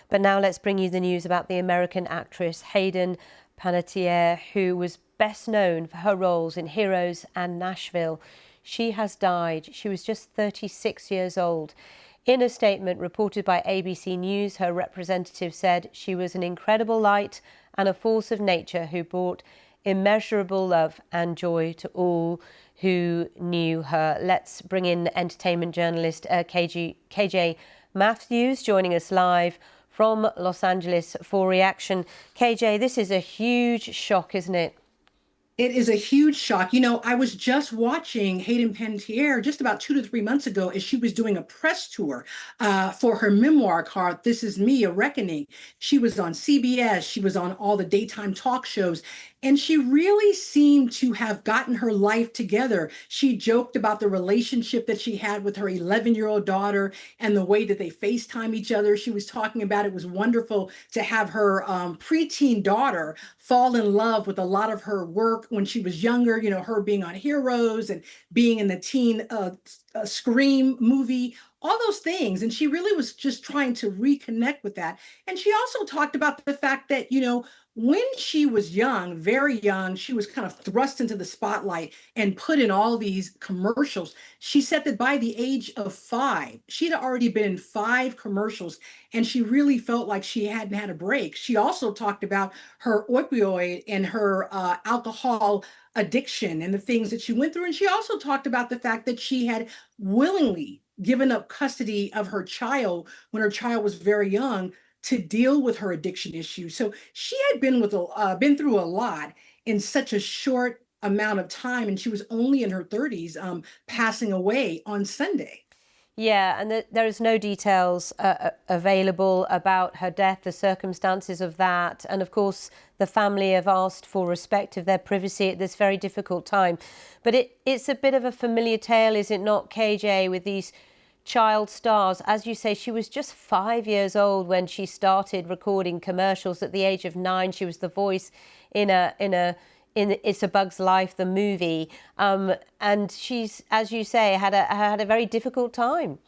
But now let's bring you the news about the American actress Hayden Panettiere, who was best known for her roles in Heroes and Nashville. She has died. She was just 36 years old. In a statement reported by ABC News, her representative said she was an incredible light and a force of nature who brought immeasurable love and joy to all who knew her. Let's bring in entertainment journalist KJ Matthews joining us live from Los Angeles for reaction. KJ, this is a huge shock, isn't it? It is a huge shock. You know, I was just watching Hayden Panettiere just about 2 to 3 months ago as she was doing a press tour for her memoir called This Is Me, A Reckoning. She was on CBS, she was on all the daytime talk shows, and she really seemed to have gotten her life together. She joked about the relationship that she had with her 11-year-old daughter and the way that they FaceTime each other. She was talking about it was wonderful to have her preteen daughter fall in love with a lot of her work when she was younger, you know, her being on Heroes and being in the teen Scream movie, all those things. And she really was just trying to reconnect with that. And she also talked about the fact that, you know, when she was young, very young, she was kind of thrust into the spotlight and put in all these commercials. She said that by the age of 5, she'd already been in 5 commercials, and she really felt like she hadn't had a break. She also talked about her opioid and her alcohol addiction and the things that she went through. And she also talked about the fact that she had willingly given up custody of her child when her child was very young to deal with her addiction issues. So she had been through a lot in such a short amount of time, and she was only in her 30s, passing away on Sunday. Yeah, and there is no details available about her death, the circumstances of that. And of course, the family have asked for respect of their privacy at this very difficult time. But it's a bit of a familiar tale, is it not, KJ, with these child stars? As you say, she was just 5 years old when she started recording commercials. At the age of 9, she was the voice in It's a Bug's Life, the movie, and she's, as you say, had a very difficult time.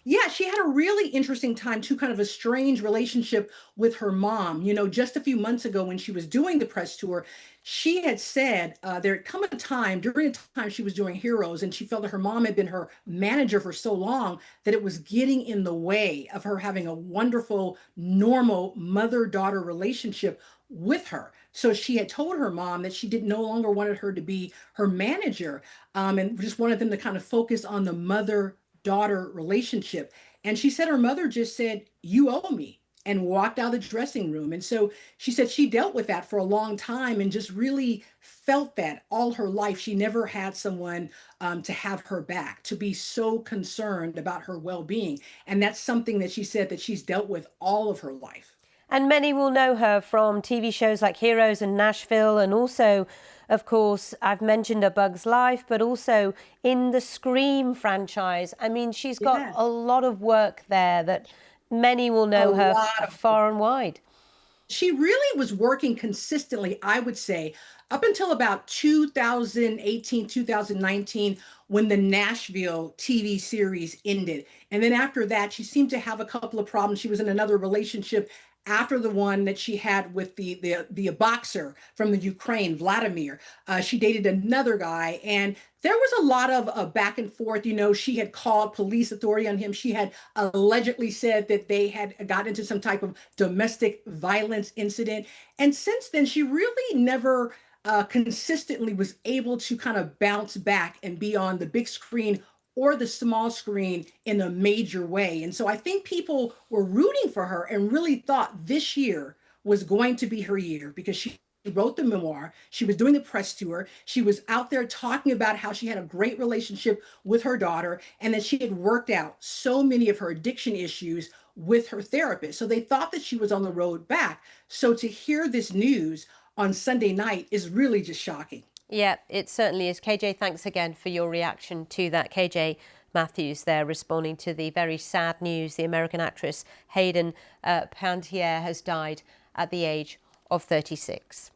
Yeah, she had a really interesting time too, kind of a strange relationship with her mom. You know, just a few months ago when she was doing the press tour, she had said there had come a time during the time she was doing Heroes, and she felt that her mom had been her manager for so long that it was getting in the way of her having a wonderful, normal mother-daughter relationship with her. So she had told her mom that she did no longer wanted her to be her manager, and just wanted them to kind of focus on the mother-daughter relationship. And she said her mother just said, "You owe me," and walked out of the dressing room. And so she said she dealt with that for a long time and just really felt that all her life. She never had someone to have her back, to be so concerned about her well being. And that's something that she said that she's dealt with all of her life. And many will know her from TV shows like Heroes and Nashville, and also, of course, I've mentioned A Bug's Life, but also in the Scream franchise. I mean, she's got Yeah. a lot of work there that many will A know her lot of far and wide. She really was working consistently, I would say, up until about 2018, 2019, when the Nashville TV series ended. And then after that, she seemed to have a couple of problems. She was in another relationship after the one that she had with the boxer from the Ukraine, Vladimir. She dated another guy, and there was a lot of back and forth. You know, she had called police authority on him. She had allegedly said that they had got into some type of domestic violence incident. And since then, she really never consistently was able to kind of bounce back and be on the big screen or the small screen in a major way. And so I think people were rooting for her and really thought this year was going to be her year because she wrote the memoir. She was doing the press tour. She was out there talking about how she had a great relationship with her daughter and that she had worked out so many of her addiction issues with her therapist. So they thought that she was on the road back. So to hear this news on Sunday night is really just shocking. Yeah, it certainly is. KJ, thanks again for your reaction to that. KJ Matthews there responding to the very sad news. The American actress Hayden Panettiere has died at the age of 36.